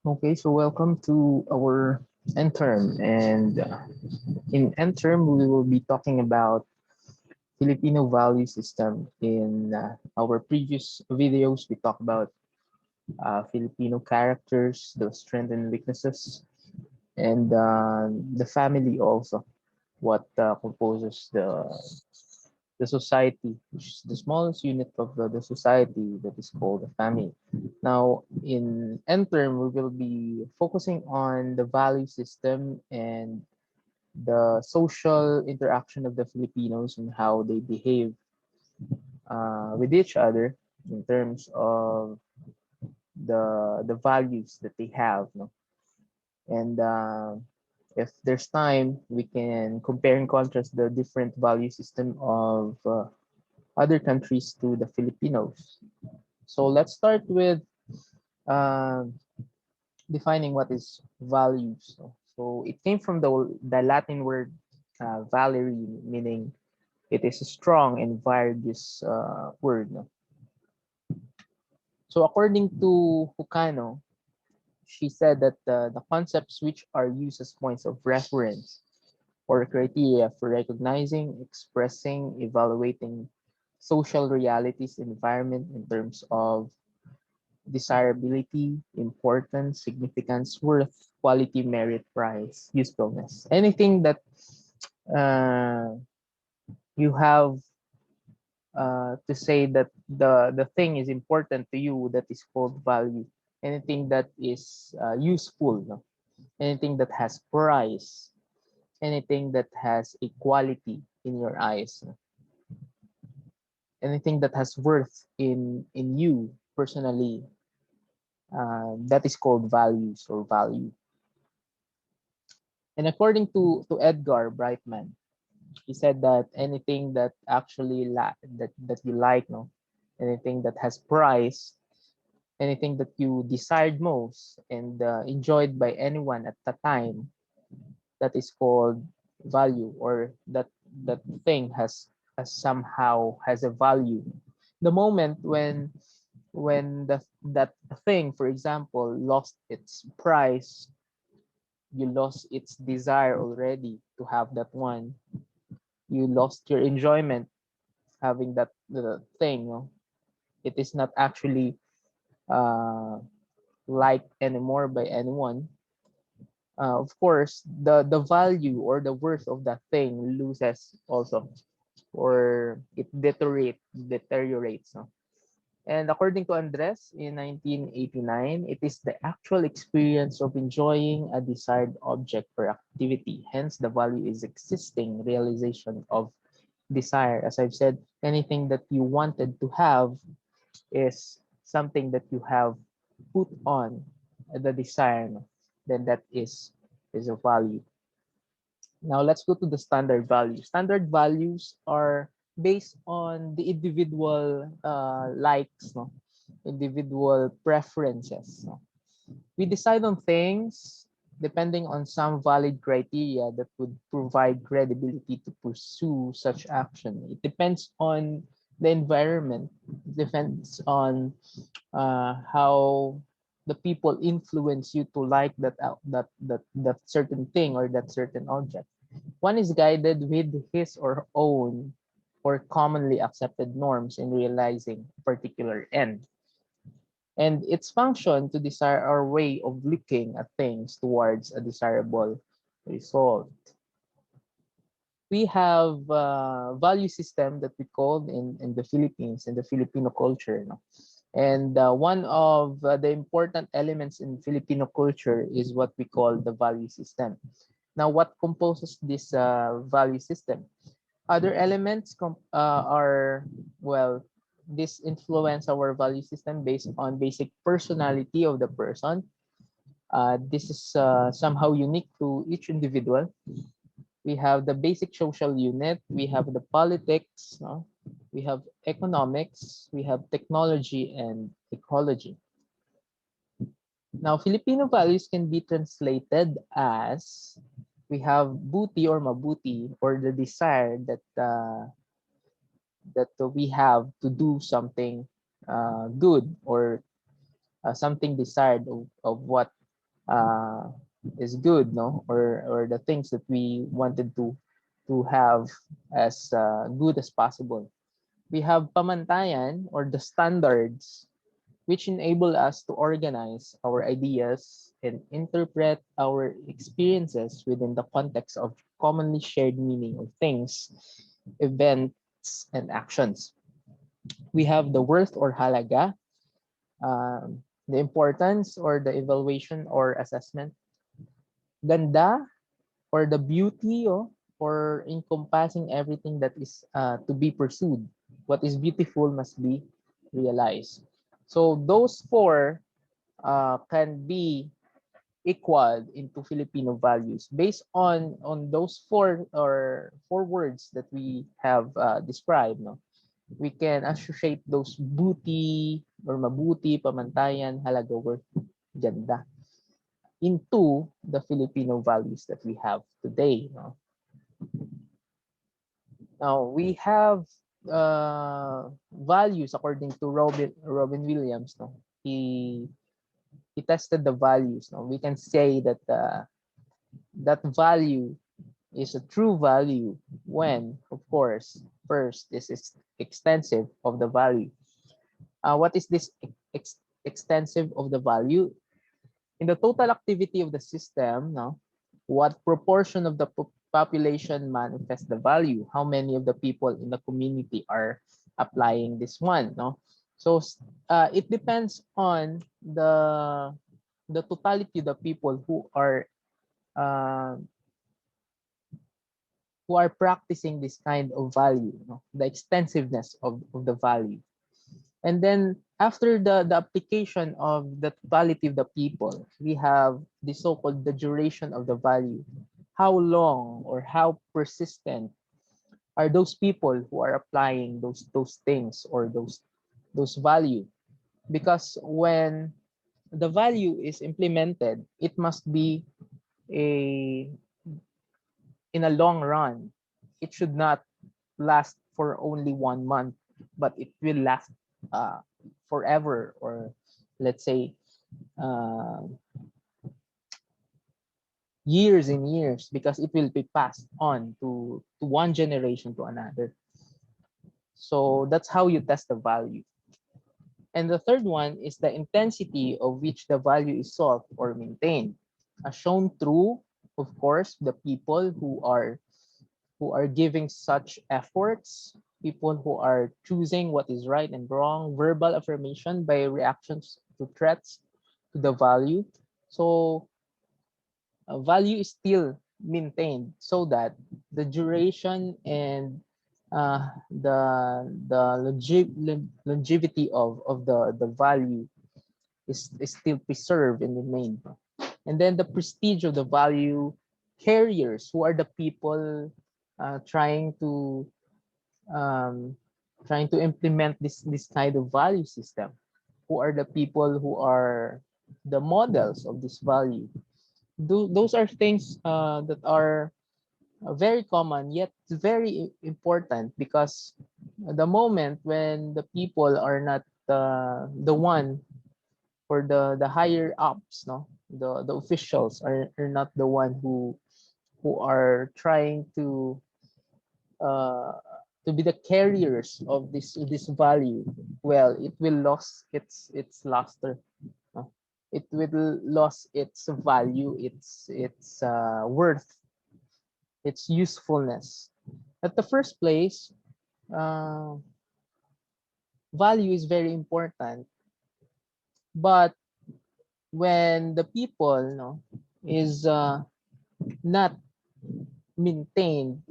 Okay, so welcome to our end term. And in end term, we will be talking about Filipino value system. In our previous videos, we talked about Filipino characters, the strengths and weaknesses, and the family also, what composes the society, which is the smallest unit of the society that is called the family. Now, in end term, we will be focusing on the value system and the social interaction of the Filipinos and how they behave with each other in terms of the values that they have. No? And if there's time, we can compare and contrast the different value system of other countries to the Filipinos. So let's start with uh, defining what is values. So it came from the Latin word valere, meaning it is a strong and various word. No? So according to Hucano, she said that the concepts which are used as points of reference or criteria for recognizing, expressing, evaluating social realities, environment in terms of desirability, importance, significance, worth, quality, merit, price, usefulness. Anything that uh, you have to say that the thing is important to you, that is called value. Anything that is useful, no? Anything that has price, anything that has equality in your eyes, no? Anything that has worth in you personally, that is called values or value. And according to Edgar Brightman, he said that anything that actually that you like, no, anything that has price, anything that you desired most and enjoyed by anyone at the time, that is called value, or that thing has somehow has a value. The moment when that thing, for example, lost its price, you lost its desire already to have that one, you lost your enjoyment having that the thing, no? It is not actually uh, liked anymore by anyone. Of course, the value or the worth of that thing loses also, or it deteriorates. No? And according to Andres in 1989, it is the actual experience of enjoying a desired object or activity. Hence, the value is existing realization of desire. As I've said, anything that you wanted to have is something that you have put on the desire, no? Then that is a value. Now let's go to the standard values. Standard values are based on the individual likes, no? Individual preferences. No? We decide on things depending on some valid criteria that would provide credibility to pursue such action. It depends on the environment. It depends on how the people influence you to like that certain thing or that certain object. One is guided with his or own or commonly accepted norms in realizing a particular end, and its function to desire our way of looking at things towards a desirable result. We have a value system that we call in the Philippines, in the Filipino culture. No? And one of the important elements in Filipino culture is what we call the value system. Now, what composes this value system? Other elements are, well, this influence our value system based on basic personality of the person. This is somehow unique to each individual. We have the basic social unit, we have the politics, no? We have economics, we have technology and ecology. Now, Filipino values can be translated as we have buti or mabuti, or the desire that we have to do something good, or something desired of what uh, is good, no, or the things that we wanted to have as good as possible. We have pamantayan, or the standards, which enable us to organize our ideas and interpret our experiences within the context of commonly shared meaning of things, events, and actions. We have the worth or halaga, the importance or the evaluation or assessment. Ganda, or the beauty, or encompassing everything that is to be pursued. What is beautiful must be realized. So those four can be equal into Filipino values based on those four words that we have described. No, we can associate those buti or mabuti, pamantayan, halaga, worth, ganda into the Filipino values that we have today. No? Now we have values according to Robin Williams. No, he tested the values. No, we can say that that value is a true value when, of course, first this is extensive of the value. What is this extensive of the value? In the total activity of the system, no, what proportion of the population manifests the value? How many of the people in the community are applying this one? No, so it depends on the totality of the people uh, who are practicing this kind of value, no? The extensiveness of the value. And then after the application of the totality of the people, we have the so-called the duration of the value. How long or how persistent are those people who are applying those things or those value? Because when the value is implemented, it must be a in a long run. It should not last for only 1 month, but it will last uh, forever, or let's say uh, years and years, because it will be passed on to one generation to another. So that's how you test the value. And the third one is the intensity of which the value is sought or maintained, as shown through, of course, the people who are giving such efforts, people who are choosing what is right and wrong, verbal affirmation by reactions to threats to the value. So value is still maintained so that the duration and the longevity of the value is still preserved and remained. And then the prestige of the value carriers, who are the people uh, trying to um, trying to implement this kind of value system, who are the people who are the models of this value. Those are things that are very common, yet very important, because the moment when the people are not the one, or the higher ups, no, the officials are not the one who are trying uh, to be the carriers of this value, well, it will lose its luster, no? It will lose its value, its worth, its usefulness. At the first place, uh, value is very important, but when the people, no, is not maintained,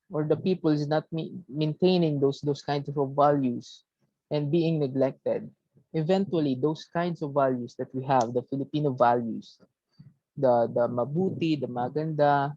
or the people is not maintaining those kinds of values and being neglected, eventually those kinds of values that we have, the Filipino values, the mabuti, the maganda,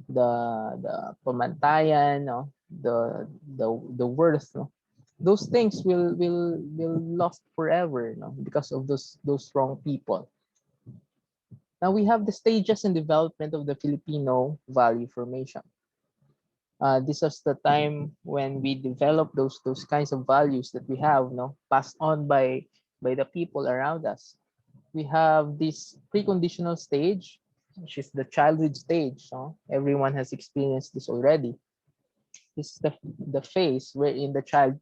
the pamantayan, no, the worth, no, those things will lost forever, no, because of those wrong people. Now we have the stages and development of the Filipino value formation. This was the time when we developed those kinds of values that we have, no, passed on by the people around us. We have this preconditional stage, which is the childhood stage. No? Everyone has experienced this already. This is the phase wherein the child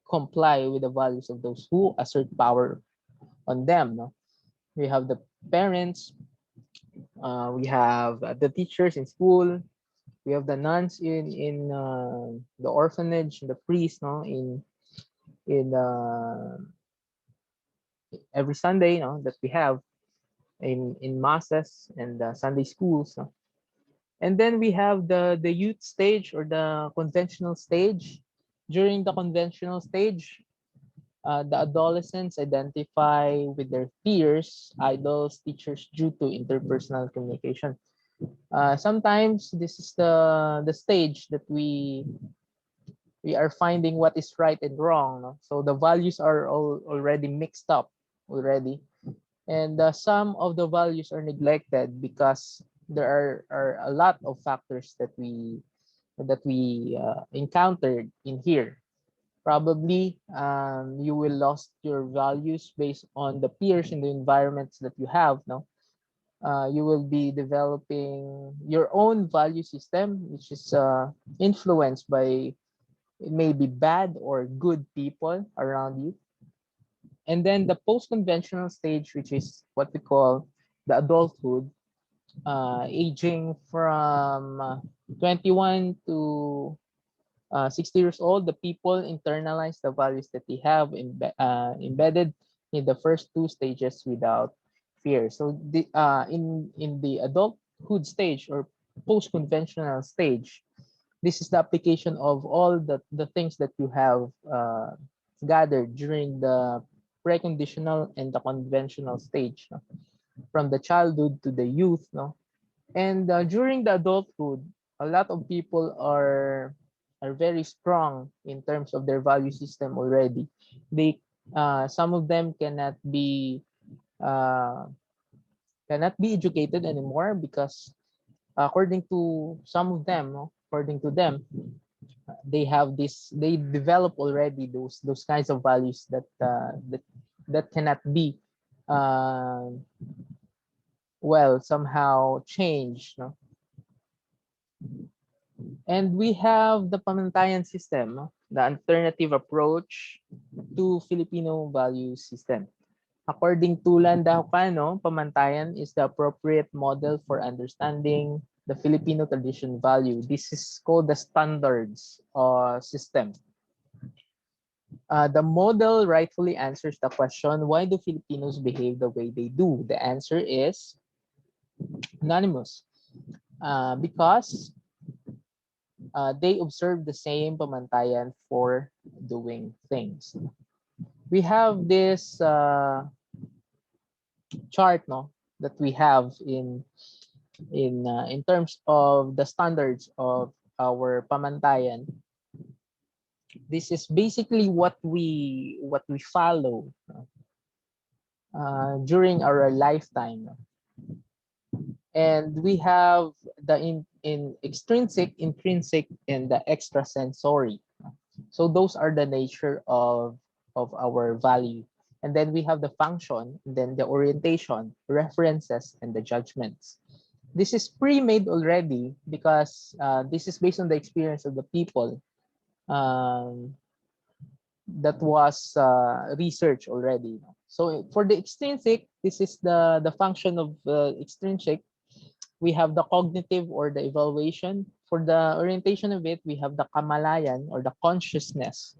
comply with the values of those who assert power on them. No? We have the parents, we have the teachers in school, we have the nuns in the orphanage, the priests, no, in every Sunday, no, that we have in masses and Sunday schools, no? And then we have the youth stage or the conventional stage. During the conventional stage, the adolescents identify with their peers, idols, teachers due to interpersonal communication. Sometimes this is the stage that we are finding what is right and wrong. No? So the values are already mixed up already, and some of the values are neglected because there are a lot of factors that we encountered in here. Probably you will lost your values based on the peers and the environments that you have. No, you will be developing your own value system, which is influenced by maybe bad or good people around you. And then the post-conventional stage, which is what we call the adulthood, aging from 21 to 60 years old, the people internalize the values that they have embedded in the first two stages without fear. So in the adulthood stage or post-conventional stage, this is the application of all the things that you have gathered during the preconditional and the conventional stage, no? From the childhood to the youth, no? And during the adulthood, a lot of people are very strong in terms of their value system already. They some of them uh, cannot be educated anymore because according to some of them, no, according to them, they develop already those kinds of values that cannot be uh, well somehow changed, no? And we have the pamantayan system, no? The alternative approach to Filipino value system. According to Landahukano, pamantayan is the appropriate model for understanding the Filipino tradition value. This is called the standards system. The model rightfully answers the question, why do Filipinos behave the way they do? The answer is anonymous. Because they observe the same pamantayan for doing things. We have this chart, no, that we have in terms of the standards of our pamantayan. This is basically what we follow during our lifetime. And we have the in extrinsic, intrinsic, and the extrasensory. So those are the nature of our value. And then we have the function, and then the orientation, references, and the judgments. This is pre-made already because this is based on the experience of the people um, that was researched already. So for the extrinsic, this is the function of extrinsic. We have the cognitive or the evaluation. For the orientation of it, we have the kamalayan or the consciousness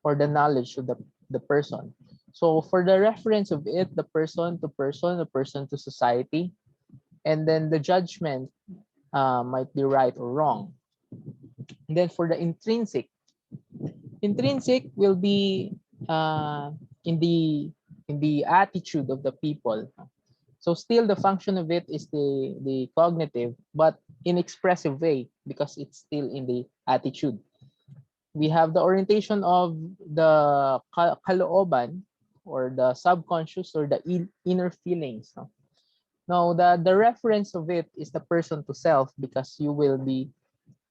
or the knowledge of the person. So for the reference of it, the person, the person to society, and then the judgment might be right or wrong. And then for the intrinsic will be in the attitude of the people. So still the function of it is the cognitive, but in expressive way because it's still in the attitude. We have the orientation of the kalooban or the subconscious or the inner feelings. No? Now the reference of it is the person to self because you will be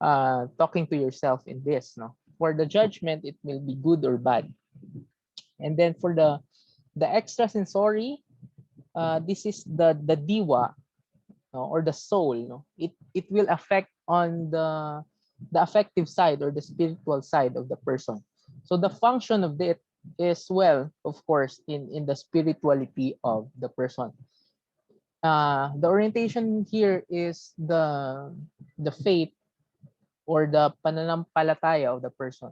talking to yourself in this. No? For the judgment, it will be good or bad. And then for the extrasensory, this is the diwa, no, or the soul, no. It will affect on the affective side or the spiritual side of the person. So the function of it is, well, of course, in the spirituality of the person. The orientation here is the faith or the pananampalataya of the person.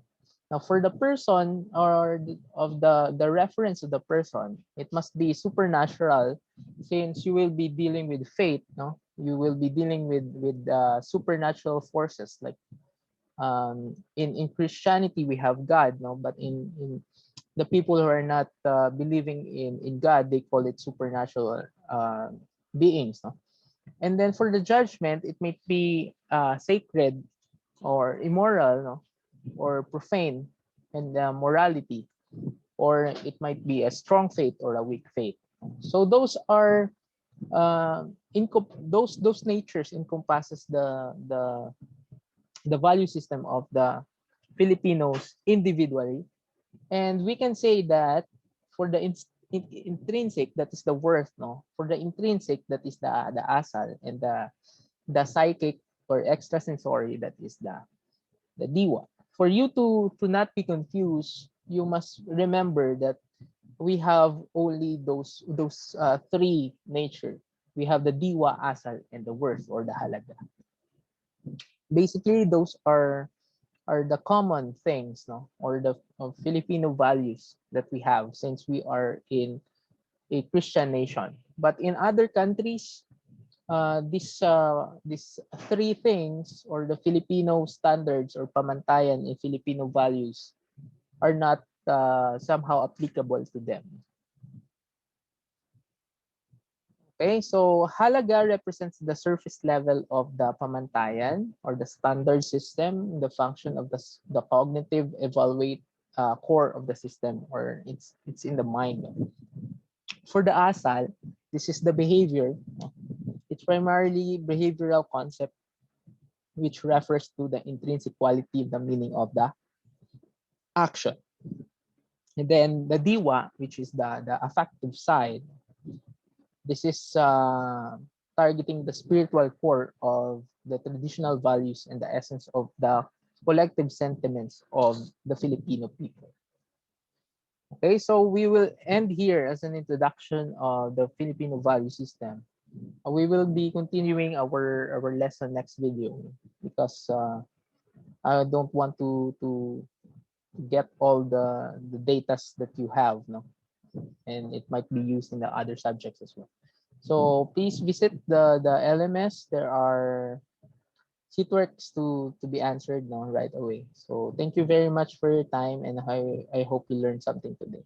Now, for the person or of the reference of the person, it must be supernatural, since you will be dealing with faith. No, you will be dealing with supernatural forces. Like in Christianity, we have God. No, but in the people who are not believing in God, they call it supernatural beings. No, and then for the judgment, it may be sacred or immoral, no, or profane, and morality, or it might be a strong faith or a weak faith. So those are those natures encompasses the value system of the Filipinos individually, and we can say that for the intrinsic, that is the worth, no, for the intrinsic, that is the asal, and the psychic or extrasensory, that is the diwa. For you to not be confused, you must remember that we have only those three nature. We have the diwa, asal, and the worth or the halaga. Basically, those are the common things, no, or the Filipino values that we have, since we are in a Christian nation. But in other countries, these three things, or the Filipino standards or pamantayan in Filipino values, are not somehow applicable to them. Okay, so halaga represents the surface level of the pamantayan or the standard system, the function of the cognitive evaluate core of the system, or it's in the mind. For the asal, this is the behavior. It's primarily behavioral concept, which refers to the intrinsic quality of the meaning of the action. And then the diwa, which is the affective side, this is targeting the spiritual core of the traditional values and the essence of the collective sentiments of the Filipino people. Okay, so we will end here as an introduction of the Filipino value system. We will be continuing our lesson next video, because I don't want to get all the datas that you have, no, and it might be used in the other subjects as well. So please visit the LMS. There are sheet works to be answered, no, right away. So thank you very much for your time, and I hope you learned something today.